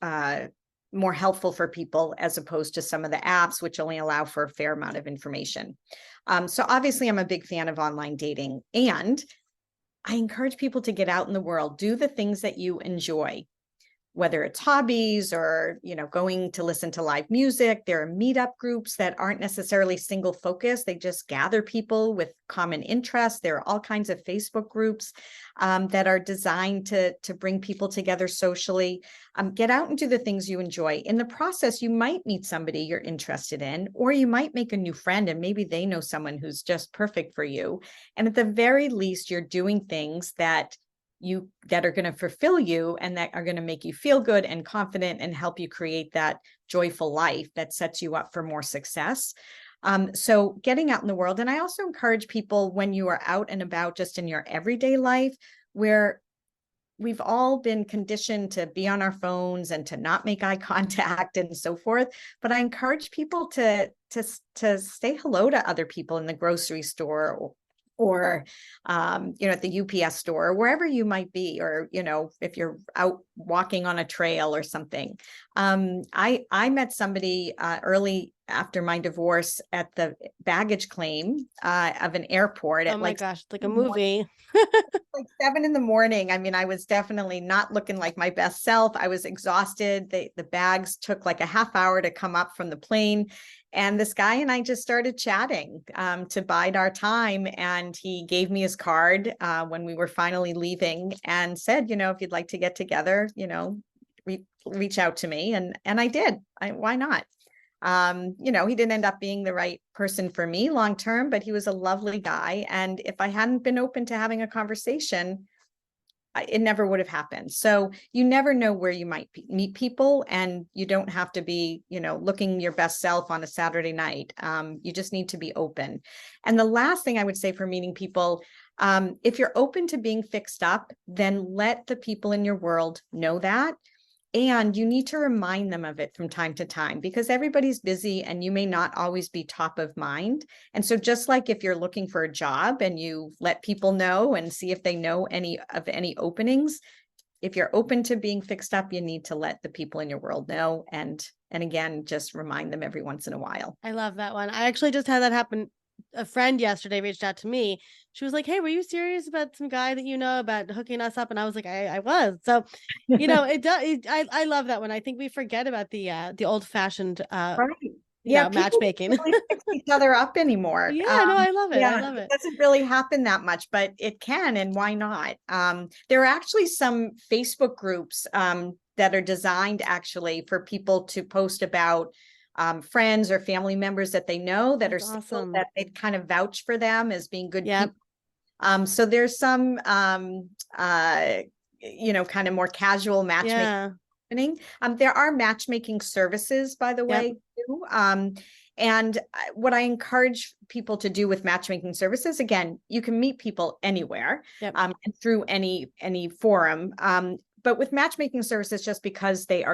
more helpful for people as opposed to some of the apps, which only allow for a fair amount of information. So obviously, I'm a big fan of online dating, and I encourage people to get out in the world, do the things that you enjoy, whether it's hobbies or going to listen to live music. There are meetup groups that aren't necessarily single focused. They just gather people with common interests. There are all kinds of Facebook groups that are designed to bring people together socially. Get out and do the things you enjoy. In the process, you might meet somebody you're interested in, or you might make a new friend and maybe they know someone who's just perfect for you. And at the very least, you're doing things that that are going to fulfill you and that are going to make you feel good and confident and help you create that joyful life that sets you up for more success. So getting out in the world. And I also encourage people, when you are out and about just in your everyday life, where we've all been conditioned to be on our phones and to not make eye contact and so forth. But I encourage people to say hello to other people in the grocery store, or at the UPS store, or wherever you might be, or if you're out walking on a trail or something. I met somebody early after my divorce at the baggage claim of an airport. Oh my gosh, like a movie. Like 7 a.m. I mean, I was definitely not looking like my best self. I was exhausted. The bags took like a half hour to come up from the plane. And this guy and I just started chatting to bide our time. And he gave me his card when we were finally leaving and said, if you'd like to get together, reach out to me. And I did. Why not? He didn't end up being the right person for me long term, but he was a lovely guy. And if I hadn't been open to having a conversation, it never would have happened. So you never know where you might meet people, and you don't have to be, looking your best self on a Saturday night. You just need to be open. And the last thing I would say for meeting people, if you're open to being fixed up, then let the people in your world know that. And you need to remind them of it from time to time, because everybody's busy and you may not always be top of mind. And so just like if you're looking for a job and you let people know and see if they know any openings, if you're open to being fixed up, you need to let the people in your world know. And again, just remind them every once in a while. I love that one. I actually just had that happen. A friend yesterday reached out to me. She was like, "Hey, were you serious about some guy that about hooking us up?" And I was like, "I was." So, it does. I love that one. I think we forget about the old fashioned, Right. Yeah, matchmaking. People don't really fix each other up anymore. Yeah, no, I love it. Yeah, I love it. It doesn't really happen that much, but it can, and why not? There are actually some Facebook groups that are designed actually for people to post about friends or family members that they know that That's are single, awesome. that they kind of vouch for them as being good Yep. people. So there's some kind of more casual matchmaking happening. There are matchmaking services, by the way, too. And what I encourage people to do with matchmaking services, again, you can meet people anywhere and through any forum. But with matchmaking services, just because they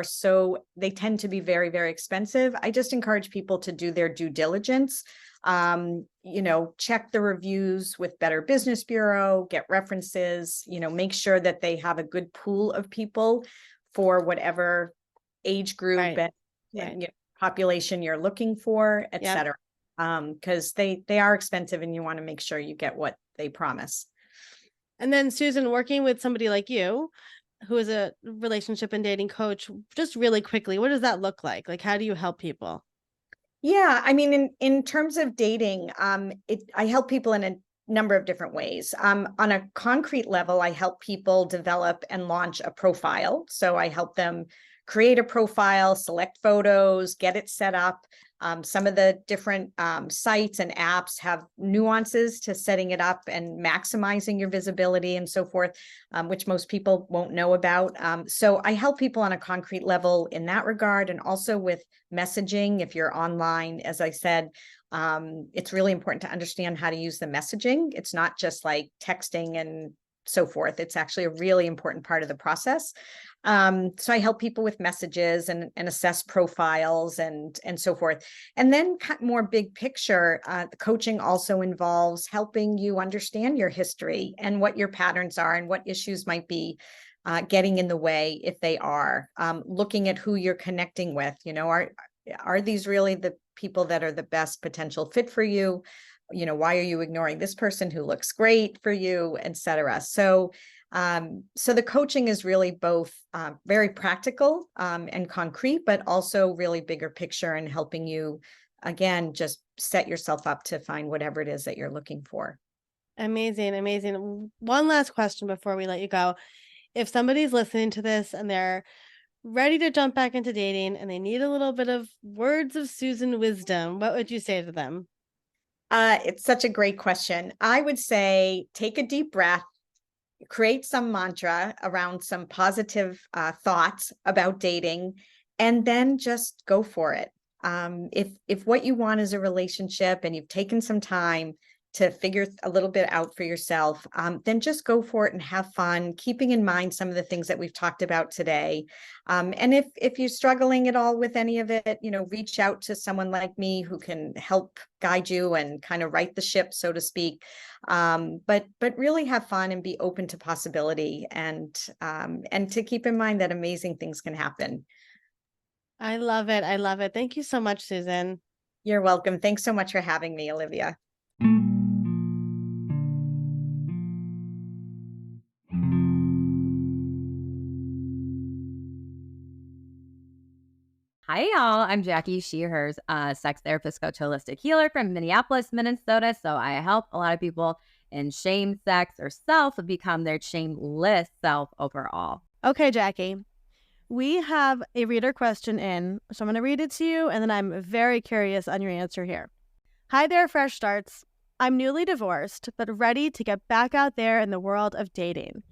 tend to be very, very expensive, I just encourage people to do their due diligence. Check the reviews with Better Business Bureau, get references, make sure that they have a good pool of people for whatever age group and population you're looking for, et cetera. Because they are expensive and you want to make sure you get what they promise. And then Susan, working with somebody like you, who is a relationship and dating coach, just really quickly, what does that look like? Like, how do you help people? Yeah, I mean, in terms of dating, I help people in a number of different ways. On a concrete level, I help people develop and launch a profile. So I help them create a profile, select photos, get it set up. Some of the different sites and apps have nuances to setting it up and maximizing your visibility and so forth, which most people won't know about. So I help people on a concrete level in that regard, and also with messaging. If you're online, as I said, it's really important to understand how to use the messaging. It's not just like texting and so forth. It's actually a really important part of the process. So I help people with messages and assess profiles and so forth. And then more big picture, the coaching also involves helping you understand your history and what your patterns are and what issues might be getting in the way, if they are. Looking at who you're connecting with, are these really the people that are the best potential fit for you? Why are you ignoring this person who looks great for you, et cetera? So the coaching is really both very practical and concrete, but also really bigger picture and helping you, again, just set yourself up to find whatever it is that you're looking for. Amazing, amazing. One last question before we let you go. If somebody's listening to this and they're ready to jump back into dating and they need a little bit of words of Susan wisdom, what would you say to them? It's such a great question. I would say take a deep breath, create some mantra around some positive thoughts about dating, and then just go for it. If what you want is a relationship and you've taken some time to figure a little bit out for yourself, then just go for it and have fun, keeping in mind some of the things that we've talked about today. And if you're struggling at all with any of it, reach out to someone like me who can help guide you and kind of right the ship, so to speak. But really have fun and be open to possibility, and to keep in mind that amazing things can happen. I love it. I love it. Thank you so much, Susan. You're welcome. Thanks so much for having me, Olivia. Hi, y'all. I'm Jackie Sheehers, a sex therapist, coach, holistic healer from Minneapolis, Minnesota. So I help a lot of people in shame, sex, or self become their shameless self overall. Okay, Jackie, we have a reader question in, so I'm going to read it to you, and then I'm very curious on your answer here. Hi there, Fresh Starts. I'm newly divorced, but ready to get back out there in the world of dating.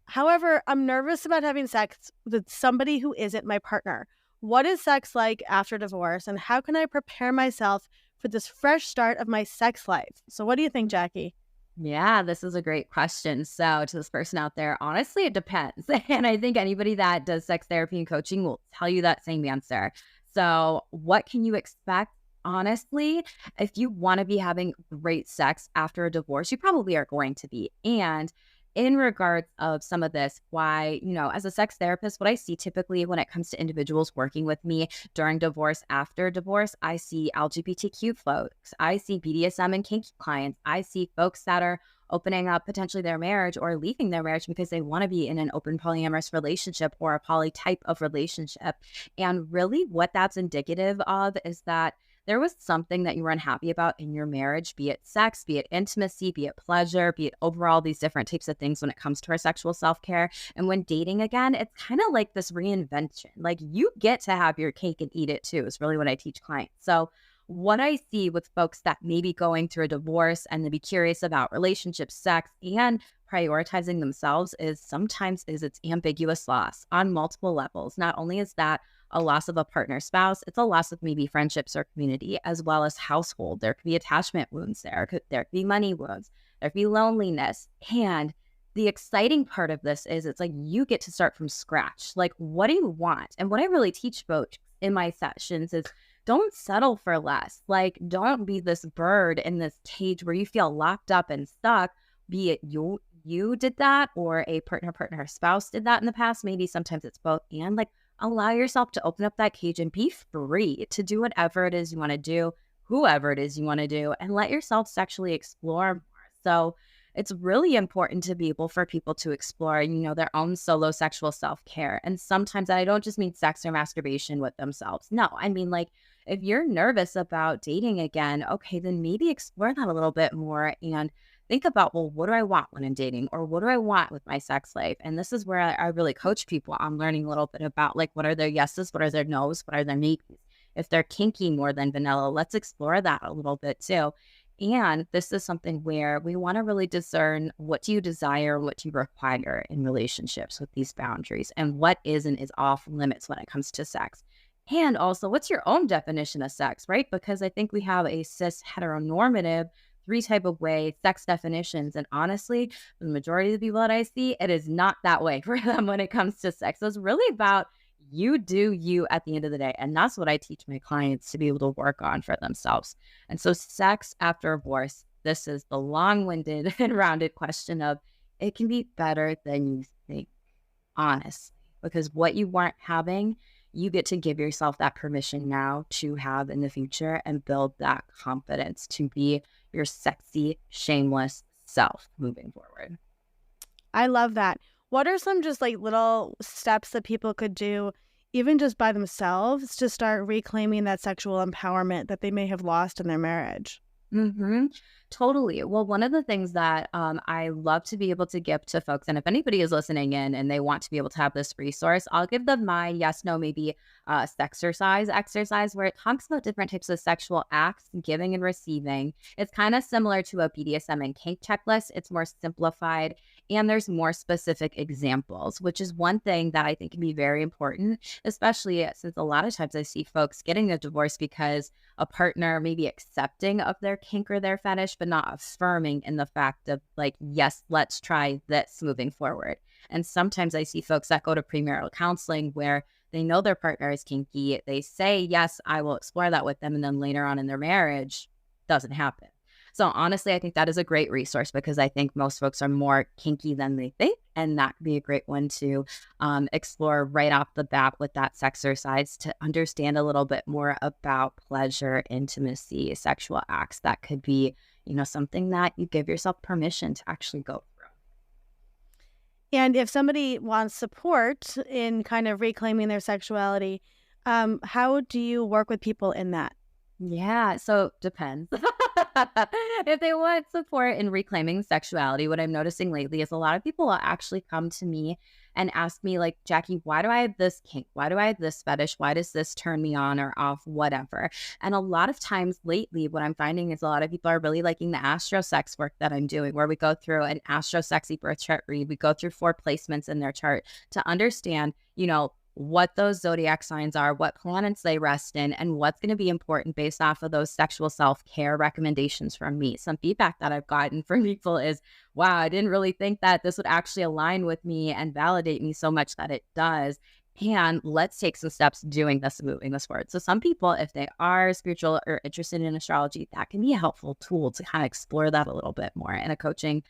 However, I'm nervous about having sex with somebody who isn't my partner. What is sex like after divorce, and how can I prepare myself for this fresh start of my sex life? So what do you think, Jackie? Yeah, this is a great question. So to this person out there, honestly, it depends. And I think anybody that does sex therapy and coaching will tell you that same answer. So what can you expect? Honestly, if you want to be having great sex after a divorce, you probably are going to be. And in regards of some of this, why, as a sex therapist, what I see typically when it comes to individuals working with me during divorce, after divorce, I see LGBTQ folks, I see BDSM and kinky clients, I see folks that are opening up potentially their marriage or leaving their marriage because they want to be in an open polyamorous relationship or a poly type of relationship. And really what that's indicative of is that there was something that you were unhappy about in your marriage, be it sex, be it intimacy, be it pleasure, be it overall these different types of things when it comes to our sexual self-care. And when dating again, it's kind of like this reinvention. Like you get to have your cake and eat it too, is really what I teach clients. So what I see with folks that may be going through a divorce and they be curious about relationships, sex, and prioritizing themselves is sometimes it's ambiguous loss on multiple levels. Not only is that a loss of a partner spouse, it's a loss of maybe friendships or community, as well as household. There could be attachment wounds there could be money wounds, there could be loneliness. And the exciting part of this is it's like you get to start from scratch. Like, what do you want? And what I really teach folks in my sessions is don't settle for less. Like, don't be this bird in this cage where you feel locked up and stuck, be it you did that or a partner spouse did that in the past. Maybe sometimes it's both. And like, allow yourself to open up that cage and be free to do whatever it is you want to do, whoever it is you want to do, and let yourself sexually explore more. So it's really important to be able for people to explore, their own solo sexual self-care. And sometimes I don't just mean sex or masturbation with themselves. No, I mean like if you're nervous about dating again, okay, then maybe explore that a little bit more and think about, well, what do I want when I'm dating, or what do I want with my sex life? And this is where I really coach people on learning a little bit about like, what are their yeses, what are their nos, what are their maybes? If they're kinky more than vanilla, let's explore that a little bit too. And this is something where we want to really discern what do you desire, what do you require in relationships with these boundaries, and what is and is off limits when it comes to sex. And also, what's your own definition of sex, right? Because I think we have a cis heteronormative three type of way sex definitions. And honestly, the majority of the people that I see, it is not that way for them when it comes to sex. So it's really about you do you at the end of the day. And that's what I teach my clients to be able to work on for themselves. And so sex after divorce, this is the long-winded and rounded question of it can be better than you think, honestly, because what you weren't having, you get to give yourself that permission now to have in the future and build that confidence to be your sexy, shameless self moving forward. I love that. What are some just like little steps that people could do, even just by themselves, to start reclaiming that sexual empowerment that they may have lost in their marriage? Totally. Well, one of the things that I love to be able to give to folks, and if anybody is listening in and they want to be able to have this resource, I'll give them my yes, no, maybe sexercise exercise where it talks about different types of sexual acts, giving and receiving. It's kind of similar to a BDSM and kink checklist. It's more simplified and there's more specific examples, which is one thing that I think can be very important, especially since a lot of times I see folks getting a divorce because a partner maybe accepting of their kink or their fetish, but not affirming in the fact of like, yes, let's try this moving forward. And sometimes I see folks that go to premarital counseling where they know their partner is kinky. They say, yes, I will explore that with them. And then later on in their marriage, doesn't happen. So honestly, I think that is a great resource because I think most folks are more kinky than they think. And that could be a great one to explore right off the bat with that sexercise to understand a little bit more about pleasure, intimacy, sexual acts. That could be, something that you give yourself permission to actually go through. And if somebody wants support in kind of reclaiming their sexuality, how do you work with people in that? Yeah, so depends. If they want support in reclaiming sexuality, what I'm noticing lately is a lot of people will actually come to me and ask me like, Jackie, why do I have this kink? Why do I have this fetish? Why does this turn me on or off? Whatever. And a lot of times lately, what I'm finding is a lot of people are really liking the astro sex work that I'm doing, where we go through an astro sexy birth chart read. We go through 4 placements in their chart to understand, what those zodiac signs are, what planets they rest in, and what's going to be important based off of those sexual self-care recommendations from me. Some feedback that I've gotten from people is, wow, I didn't really think that this would actually align with me and validate me so much that it does. And let's take some steps doing this and moving this forward. So some people, if they are spiritual or interested in astrology, that can be a helpful tool to kind of explore that a little bit more in a coaching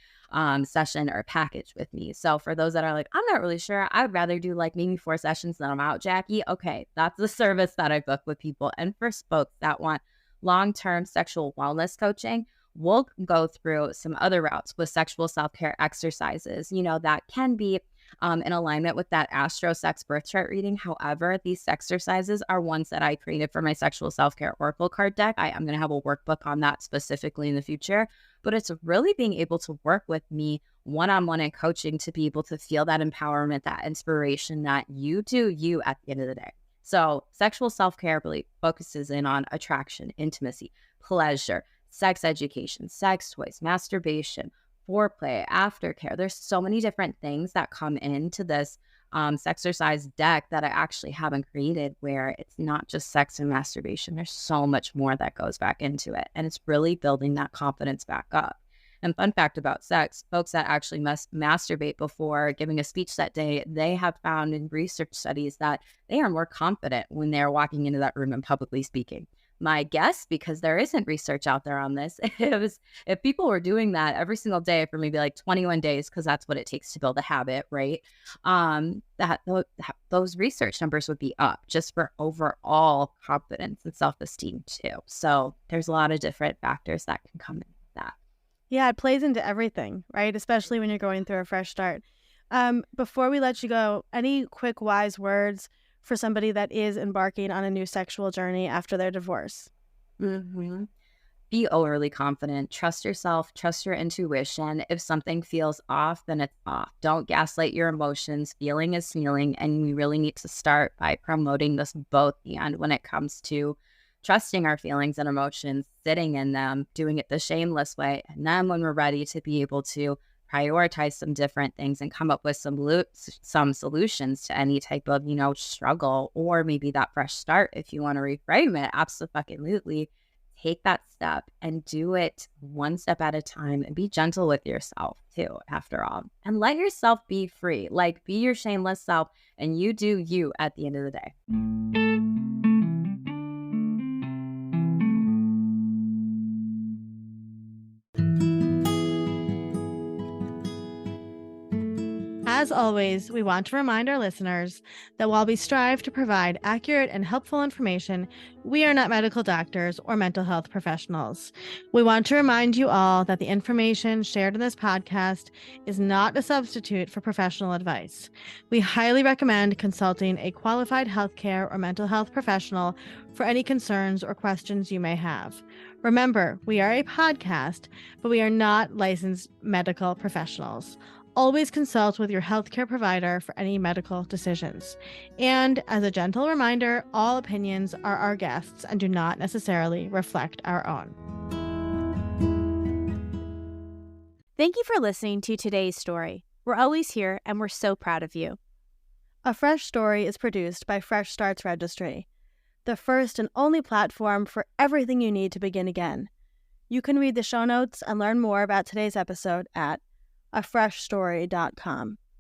session or package with me. So for those that are like, I'm not really sure, I'd rather do like maybe 4 sessions, then I'm out, Jackie. Okay, that's the service that I book with people. And for folks that want long-term sexual wellness coaching, we'll go through some other routes with sexual self-care exercises, that can be in alignment with that astro sex birth chart reading. However, these exercises are ones that I created for my sexual self-care oracle card deck. I'm going to have a workbook on that specifically in the future, but it's really being able to work with me one-on-one in coaching to be able to feel that empowerment, that inspiration that you do you at the end of the day. So sexual self-care really focuses in on attraction, intimacy, pleasure, sex education, sex toys, masturbation, foreplay, aftercare. There's so many different things that come into this sexercise deck that I actually haven't created where it's not just sex and masturbation. There's so much more that goes back into it. And it's really building that confidence back up. And fun fact about sex, folks that actually must masturbate before giving a speech that day, they have found in research studies that they are more confident when they're walking into that room and publicly speaking. My guess, because there isn't research out there on this, is if people were doing that every single day for maybe like 21 days, because that's what it takes to build a habit, right? Those research numbers would be up just for overall confidence and self-esteem too. So there's a lot of different factors that can come into that. Yeah, it plays into everything, right? Especially when you're going through a fresh start. Before we let you go, any quick wise words for somebody that is embarking on a new sexual journey after their divorce? Mm-hmm. Be overly confident. Trust yourself. Trust your intuition. If something feels off, then it's off. Don't gaslight your emotions. Feeling is feeling. And we really need to start by promoting this both and when it comes to trusting our feelings and emotions, sitting in them, doing it the shameless way. And then when we're ready to be able to prioritize some different things and come up with some solutions to any type of, struggle or maybe that fresh start. If you want to reframe it, absolutely take that step and do it one step at a time and be gentle with yourself too, after all, and let yourself be free, like be your shameless self and you do you at the end of the day. As always, we want to remind our listeners that while we strive to provide accurate and helpful information, we are not medical doctors or mental health professionals. We want to remind you all that the information shared in this podcast is not a substitute for professional advice. We highly recommend consulting a qualified healthcare or mental health professional for any concerns or questions you may have. Remember, we are a podcast, but we are not licensed medical professionals. Always consult with your healthcare provider for any medical decisions. And as a gentle reminder, all opinions are our guests and do not necessarily reflect our own. Thank you for listening to today's story. We're always here and we're so proud of you. A Fresh Story is produced by Fresh Starts Registry, the first and only platform for everything you need to begin again. You can read the show notes and learn more about today's episode at afreshstory.com.